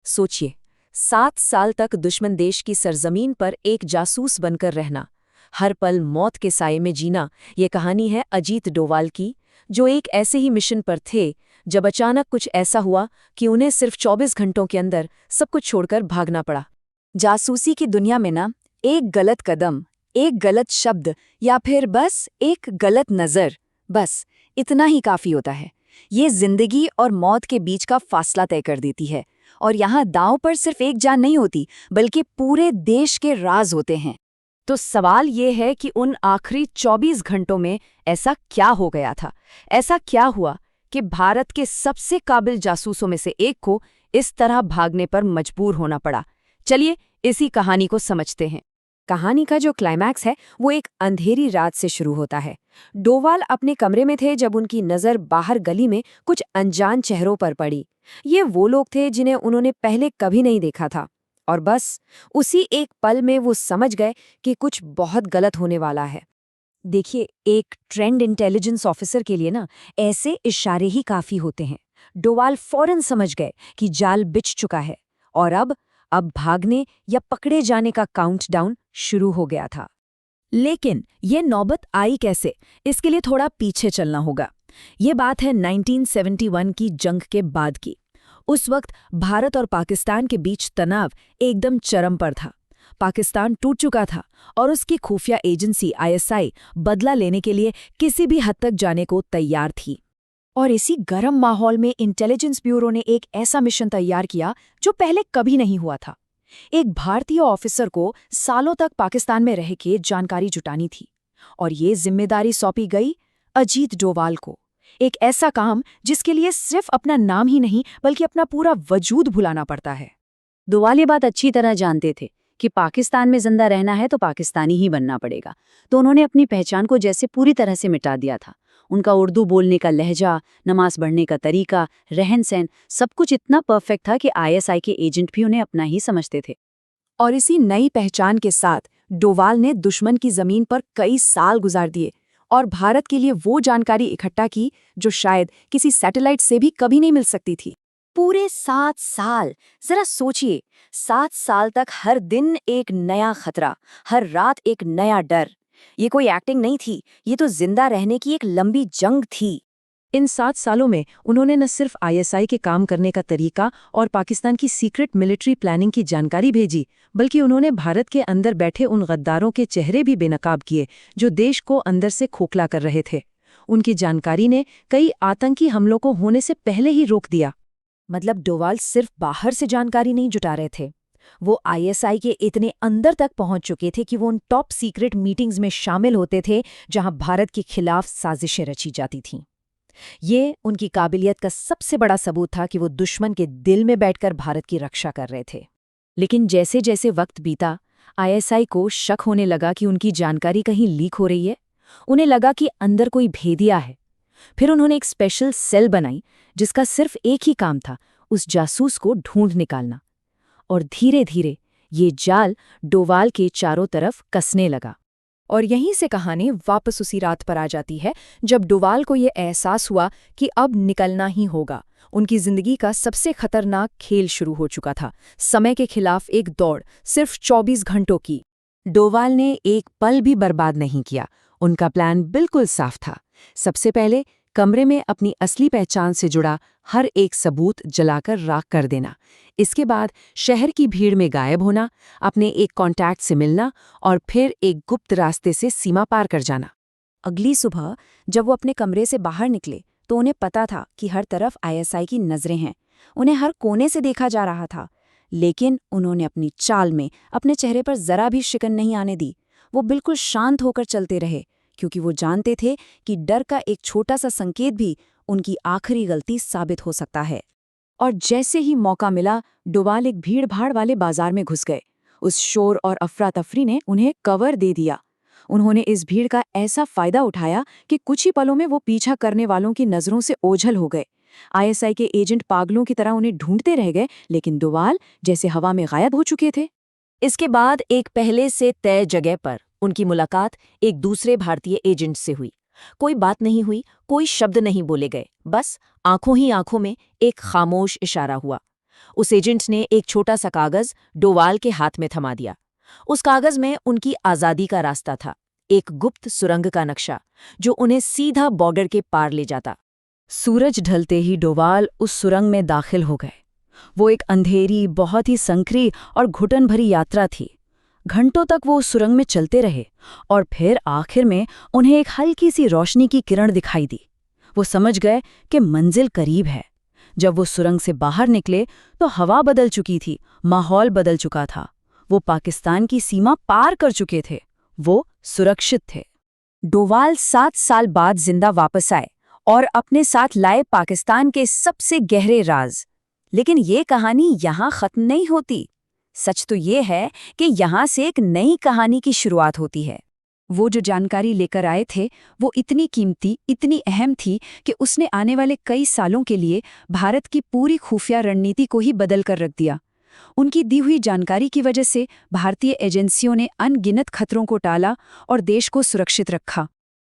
सोचिए, 7 साल तक दुश्मन देश की सरजमीन पर एक जासूस बनकर रहना, हर पल मौत के साये में जीना। ये कहानी है अजीत डोवाल की, जो एक ऐसे ही मिशन पर थे जब अचानक कुछ ऐसा हुआ कि उन्हें सिर्फ 24 घंटों के अंदर सब कुछ छोड़कर भागना पड़ा। जासूसी की दुनिया में ना, एक गलत कदम, एक गलत शब्द या फिर बस एक गलत नज़र, बस इतना ही काफ़ी होता है। ये जिंदगी और मौत के बीच का फासला तय कर देती है। और यहाँ दांव पर सिर्फ एक जान नहीं होती, बल्कि पूरे देश के राज होते हैं। तो सवाल ये है कि उन आखिरी 24 घंटों में ऐसा क्या हो गया था? ऐसा क्या हुआ कि भारत के सबसे काबिल जासूसों में से एक को इस तरह भागने पर मजबूर होना पड़ा? चलिए इसी कहानी को समझते हैं। कहानी का जो क्लाइमैक्स है वो एक अंधेरी रात से शुरू होता है। डोवाल अपने कमरे में थे जब उनकी नज़र बाहर गली में कुछ अनजान चेहरों पर पड़ी। ये वो लोग थे जिन्हें उन्होंने पहले कभी नहीं देखा था, और बस उसी एक पल में वो समझ गए कि कुछ बहुत गलत होने वाला है। देखिए, एक ट्रेंड इंटेलिजेंस ऑफिसर के लिए ना, ऐसे इशारे ही काफ़ी होते हैं। डोवाल फौरन समझ गए कि जाल बिछ चुका है और अब भागने या पकड़े जाने का काउंटडाउन शुरू हो गया था। लेकिन ये नौबत आई कैसे, इसके लिए थोड़ा पीछे चलना होगा। ये बात है 1971 की जंग के बाद की। उस वक्त भारत और पाकिस्तान के बीच तनाव एकदम चरम पर था। पाकिस्तान टूट चुका था और उसकी खुफिया एजेंसी ISI बदला लेने के लिए किसी भी हद तक जाने को तैयार थी। और इसी गर्म माहौल में इंटेलिजेंस ब्यूरो ने एक ऐसा मिशन तैयार किया जो पहले कभी नहीं हुआ था। एक भारतीय ऑफिसर को सालों तक पाकिस्तान में रह के जानकारी जुटानी थी, और ये जिम्मेदारी सौंपी गई अजीत डोवाल को। एक ऐसा काम जिसके लिए सिर्फ अपना नाम ही नहीं बल्कि अपना पूरा वजूद भुलाना पड़ता है। डोवाल ये बात अच्छी तरह जानते थे कि पाकिस्तान में जिंदा रहना है तो पाकिस्तानी ही बनना पड़ेगा। तो उन्होंने अपनी पहचान को जैसे पूरी तरह से मिटा दिया था। उनका उर्दू बोलने का लहजा, नमाज पढ़ने का तरीका, रहन सहन, सब कुछ इतना परफेक्ट था कि ISI के एजेंट भी उन्हें अपना ही समझते थे। और इसी नई पहचान के साथ डोवाल ने दुश्मन की जमीन पर कई साल गुजार दिए और भारत के लिए वो जानकारी इकट्ठा की जो शायद किसी सैटेलाइट से भी कभी नहीं मिल सकती थी। पूरे 7 साल, जरा सोचिए, 7 साल तक हर दिन एक नया खतरा, हर रात एक नया डर। ये कोई एक्टिंग नहीं थी, ये तो जिंदा रहने की एक लंबी जंग थी। इन 7 सालों में उन्होंने न सिर्फ ISI के काम करने का तरीका और पाकिस्तान की सीक्रेट मिलिट्री प्लानिंग की जानकारी भेजी, बल्कि उन्होंने भारत के अंदर बैठे उन गद्दारों के चेहरे भी बेनकाब किए जो देश को अंदर से खोखला कर रहे थे। उनकी जानकारी ने कई आतंकी हमलों को होने से पहले ही रोक दिया। मतलब डोवाल सिर्फ बाहर से जानकारी नहीं जुटा रहे थे, वो ISI के इतने अंदर तक पहुंच चुके थे कि वो उन टॉप सीक्रेट मीटिंग्स में शामिल होते थे जहां भारत के खिलाफ साजिशें रची जाती थीं। ये उनकी काबिलियत का सबसे बड़ा सबूत था कि वो दुश्मन के दिल में बैठकर भारत की रक्षा कर रहे थे। लेकिन जैसे जैसे वक्त बीता, ISI को शक होने लगा कि उनकी जानकारी कहीं लीक हो रही है। उन्हें लगा कि अंदर कोई भेदिया है। फिर उन्होंने एक स्पेशल सेल बनाई जिसका सिर्फ एक ही काम था, उस जासूस को ढूंढ निकालना। और धीरे धीरे ये जाल डोवाल के चारों तरफ कसने लगा। और यहीं से कहानी वापस उसी रात पर आ जाती है जब डोवाल को ये एहसास हुआ कि अब निकलना ही होगा। उनकी जिंदगी का सबसे खतरनाक खेल शुरू हो चुका था, समय के खिलाफ एक दौड़, सिर्फ 24 घंटों की। डोवाल ने एक पल भी बर्बाद नहीं किया। उनका प्लान बिल्कुल साफ था। सबसे पहले कमरे में अपनी असली पहचान से जुड़ा हर एक सबूत जलाकर राख कर देना। इसके बाद शहर की भीड़ में गायब होना, अपने एक कॉन्टैक्ट से मिलना और फिर एक गुप्त रास्ते से सीमा पार कर जाना। अगली सुबह जब वो अपने कमरे से बाहर निकले तो उन्हें पता था कि हर तरफ ISI की नजरें हैं। उन्हें हर कोने से देखा जा रहा था। लेकिन उन्होंने अपनी चाल में अपने चेहरे पर जरा भी शिकन नहीं आने दी। वो बिल्कुल शांत होकर चलते रहे, क्योंकि वो जानते थे कि डर का एक छोटा सा संकेत भी उनकी आखिरी गलती साबित हो सकता है। और जैसे ही मौका मिला, डोवाल एक भीड़-भाड़ वाले बाजार में घुस गए। उस शोर और अफरा तफरी ने उन्हें कवर दे दिया। उन्होंने इस भीड़ का ऐसा फायदा उठाया कि कुछ ही पलों में वो पीछा करने वालों की नजरों से ओझल हो गए। ISI के एजेंट पागलों की तरह उन्हें ढूंढते रह गए, लेकिन डोवाल जैसे हवा में गायब हो चुके थे। इसके बाद एक पहले से तय जगह पर उनकी मुलाकात एक दूसरे भारतीय एजेंट से हुई। कोई बात नहीं हुई, कोई शब्द नहीं बोले गए, बस आंखों ही आंखों में एक खामोश इशारा हुआ। उस एजेंट ने एक छोटा सा कागज डोवाल के हाथ में थमा दिया। उस कागज में उनकी आज़ादी का रास्ता था, एक गुप्त सुरंग का नक्शा जो उन्हें सीधा बॉर्डर के पार ले जाता। सूरज ढलते ही डोवाल उस सुरंग में दाखिल हो गए। वो एक अंधेरी, बहुत ही संकरी और घुटन भरी यात्रा थी। घंटों तक वो उस सुरंग में चलते रहे और फिर आखिर में उन्हें एक हल्की सी रोशनी की किरण दिखाई दी। वो समझ गए कि मंजिल करीब है। जब वो सुरंग से बाहर निकले तो हवा बदल चुकी थी, माहौल बदल चुका था। वो पाकिस्तान की सीमा पार कर चुके थे। वो सुरक्षित थे। डोवाल 7 साल बाद जिंदा वापस आए और अपने साथ लाए पाकिस्तान के सबसे गहरे राज। लेकिन ये कहानी यहाँ खत्म नहीं होती। सच तो ये है कि यहाँ से एक नई कहानी की शुरुआत होती है। वो जो जानकारी लेकर आए थे वो इतनी कीमती, इतनी अहम थी कि उसने आने वाले कई सालों के लिए भारत की पूरी खुफिया रणनीति को ही बदल कर रख दिया। उनकी दी हुई जानकारी की वजह से भारतीय एजेंसियों ने अनगिनत खतरों को टाला और देश को सुरक्षित रखा।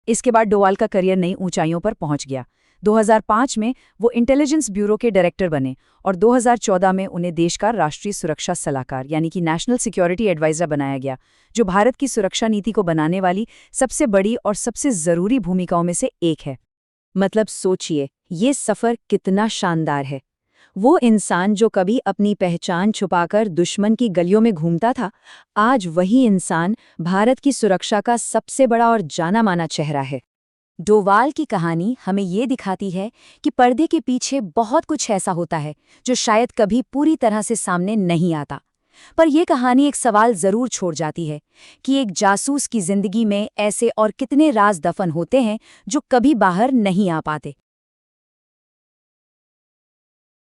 इसके बाद डोवाल का करियर नई ऊंचाइयों पर पहुंच गया। 2005 में वो इंटेलिजेंस ब्यूरो के डायरेक्टर बने और 2014 में उन्हें देश का राष्ट्रीय सुरक्षा सलाहकार यानी कि नेशनल सिक्योरिटी एडवाइजर बनाया गया, जो भारत की सुरक्षा नीति को बनाने वाली सबसे बड़ी और सबसे ज़रूरी भूमिकाओं में से एक है। मतलब सोचिए, ये सफ़र कितना शानदार है। वो इंसान जो कभी अपनी पहचान छुपाकर दुश्मन की गलियों में घूमता था, आज वही इंसान भारत की सुरक्षा का सबसे बड़ा और जाना माना चेहरा है। डोवाल की कहानी हमें ये दिखाती है कि पर्दे के पीछे बहुत कुछ ऐसा होता है जो शायद कभी पूरी तरह से सामने नहीं आता। पर यह कहानी एक सवाल जरूर छोड़ जाती है कि एक जासूस की जिंदगी में ऐसे और कितने राज दफन होते हैं जो कभी बाहर नहीं आ पाते।